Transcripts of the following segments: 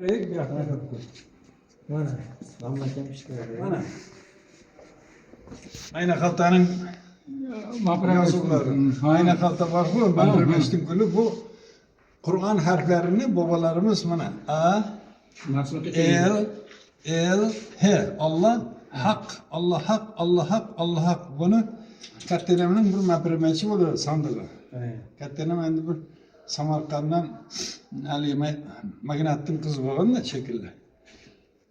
Bir hafta yaptı. Mana, damlakan işte. Mana. Ayna xaltanın yazıları. Ayna xalta var bu. Ben Rımeştin gülü bu. Kur'an harflerini babalarımız mana. A, El, H. Allah, Hak, Allah Hak, Allah Hak, Allah Hak. Bunu Kattenemenin bir mapremeçi olur sandığı. Kattenem endi bir Samarkand'dan Ali Magnat'ın kızı bağın da şekilde.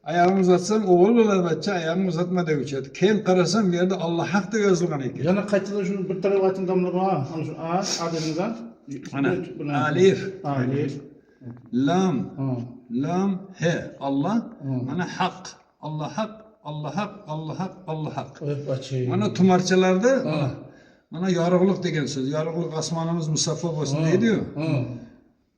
Ayağımı uzatsam oğul olur bacca, ayağımı uzatma da uçadı. Keyin qarasam bir yerde Allah Hak da yazılgan ekan. Yana qaytadan şunu bir taraf aytın damla bana. Ana şu A dedinizden. Ana Alif, Lam, Lam, He. Allah, mana Hak. Allah Hak, Allah Hak, Allah Hak, Allah Hak. Mana tumarchalarda mana yorug'liq degan so'z. Yorug'liq osmonimiz musaffo bo'lsin deydi-yu.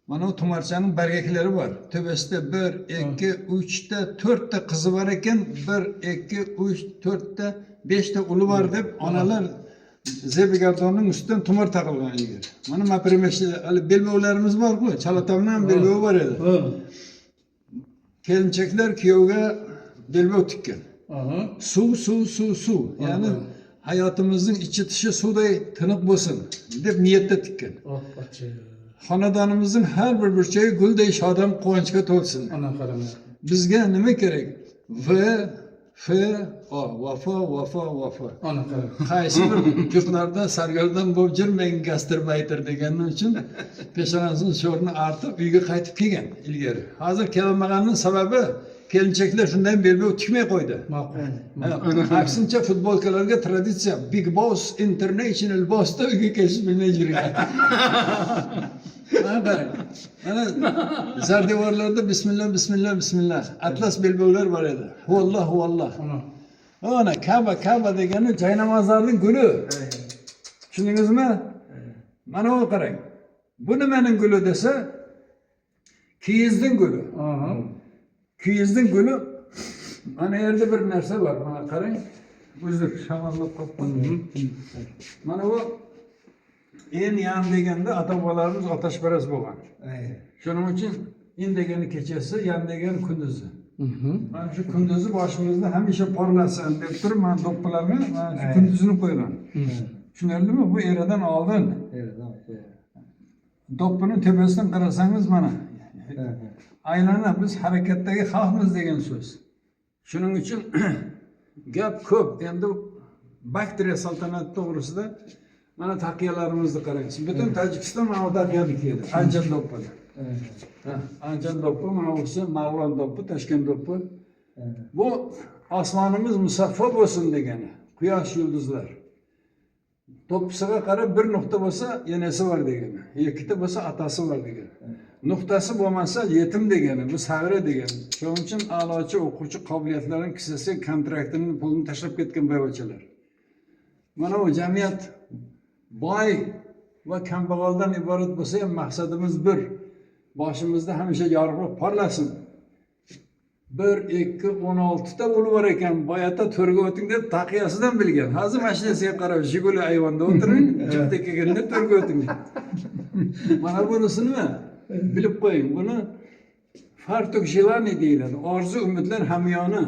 Mana o tumarchaning bargaklari bor. Tepasida 1, 2, 3 ta 4 ta qizi bor ekan. 1, 2, 3, 4 ta 5 ta uli bor deb onalar zebigardonning ustidan tumar taqilgan ilgari. Mana mapremeshi belbovlarimiz bor-ku, Chalatamdan belbov bor edi. Kelinchaklar kuyovga belbov tikkan. Suv. Yani hayotimizning ichi tishi suvday tiniq bo'lsin deb niyatda tikkan. Xonadonimizning har bir burchagi gulday shodam quvonchga to'lsin. Bizga nima kerak? Vafo. Qaysi bir yurtlarda sargardon bo'lib jirmang gastrobayter deganim uchun peshonasining sho'rini artib uyga qaytib kelgan ilgari. Hozir kelmaganining sababi kelinchaklar shundan belbov tikmay qo'ydi. Aksincha futbolkalarga traditsiya Big Boss International Boss'da uyga kelish bilmay yurgan. Mana zardevorlarda bismillah atlas belbovlar bor edi. Huvalloh. Ana Ka'ba degani joy namozlarning guli. Tushundingizmi? Mana bu qarang. Bu nimaning guli desa, kiyizning guli. Kiyizning guli. Mana yerda bir narsa bor. Mana qarang. Uzr, shamollab qolibman. Mana bu en yan deganda ata-bobolarimiz otaşparast bo'lgan. Shuning uchun in degani kechasi, yan degani kunduzi. Mana shu kunduzi boshimizda hamisha porlasin deb turib, men do'ppilarga mana shu kunduzini qo'ygan. Tushunarlimi? Bu eradan oldin. Do'ppining tepasidan qarasangiz mana. Aylana biz harakatdagi xalqmiz degan so'z. Shuning uchun gap ko'p. Endi bakteriya saltanati to'g'risida mana taqiyalarimizni qaraysiz. Butun Tojikiston mana bu taqiyani kiyadi. Anjan do'ppi. Anjan do'ppi, mana bu Mavlon do'ppi, Toshkent do'ppi. Bu osmonimiz musaffo bo'lsin degani. Quyosh yulduzlar. Do'ppisiga qarab bir nuqta bo'lsa, yenasi bor degani. Ikkita bo'lsa atasi bor degani. Nuqtasi bo'lmasa yetim degani, bu savra degani. Shuning uchun a'lochi o'quvchi qobiliyatlarining kissasi kontraktini pulini tashlab ketgan boyvachalar. Mana bu jamiyat boy va kambag'aldan iborat bo'lsa ham maqsadimiz bir. Boshimizda hamisha yorug'lik porlasin. 1, 2, 16 ta uli bor ekan, boyata to'rga o'ting deb taqiyasidan bilgan. Hozir mashinasiga qarab, Jiguli ayvonda o'tiring, chipta kelganda to'rga o'ting. Mana bunisini bilib qo'ying. Buni fartuk jilani deyiladi. Orzu umidlar hamyoni.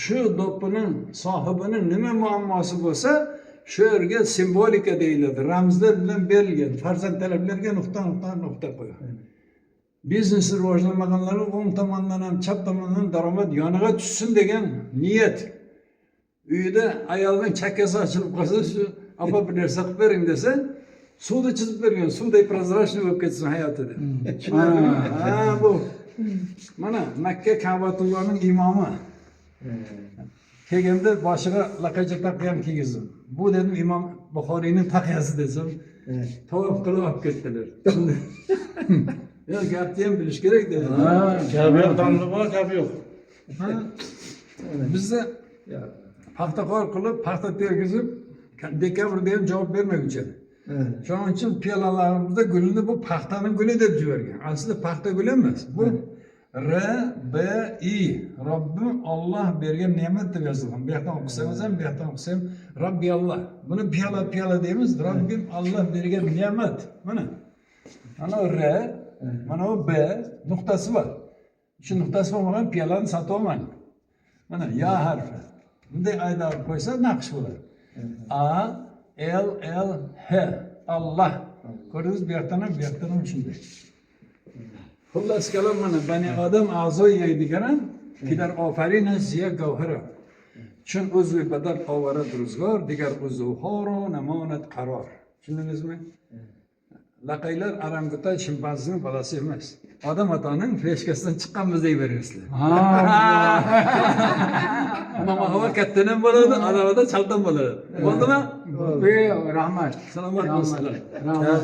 Shu do'ppining sohibining nima muammosi bo'lsa, shu yerga simbolika deyiladi. Ramzlar bilan berilgan. Farzand talablarga nuqta qo'ygan. Biznesni rivojlanmaganlar o'ng tomondan ham chap tomondan daromad yoniga tushsin degan niyat. Uyda ayolning chakkasi ochilib qolsa, shu apa bir narsa qilib bering desa, suvda chizib bergan, suvday prozrachniy bo'lib ketsin hayotida. Bu mana Makka Ka'batullohning imomi. Kelganda boshiga laqacha taqiyam kiygizdim. Bu dedim Imom Buxoriyning taqiyasi desam, tavof qilib olib ketdilar. Ya gapni ham bilish kerak dedi. Gap yo'q, damli bor, gap yo'q. Bizda paxtaqor qilib, paxta tergizib, dekabrda ham javob bermaguncha. Shuning uchun piyolalarimizda gulni bu paxtaning guli deb yuborgan. Aslida paxta guli emas. Bu R-B-I. Robbim Allah bergan ne'mat deb yozilgan. Bu yoqdan o'qisangiz ham, bu yoqdan o'qisa ham Robbi Allah. Buni piyola deymiz. Robbim Allah bergan ne'mat. Mana. Mana R, mana o B nuqtasi var. Shu nuqtasi bo'lmagan piyolani sotaman. Mana ya harfi. Bunday aylanib qo'ysa naqsh bo'ladi. A L L H Allah. Ko'rdingiz bu yoqdan ham bu yoqdan ham shunday. Xullas kalom mana bani odam a'zo yeydigan pilar ofarina ziya gavhara. Chun uzvi badal ovarad ro'zgor, digar uzvu horo namonat qaror. Tushundingizmi? Laqaylar arangutan shimpanzini bolasi emas. Odam otaning fleshkasidan chiqqanmiz deyverasizlar. Mama havo kattadan bo'ladi, odamda chaldan bo'ladi. Bo'ldimi? Rahmat. Salomat bo'lsinlar. Rahmat.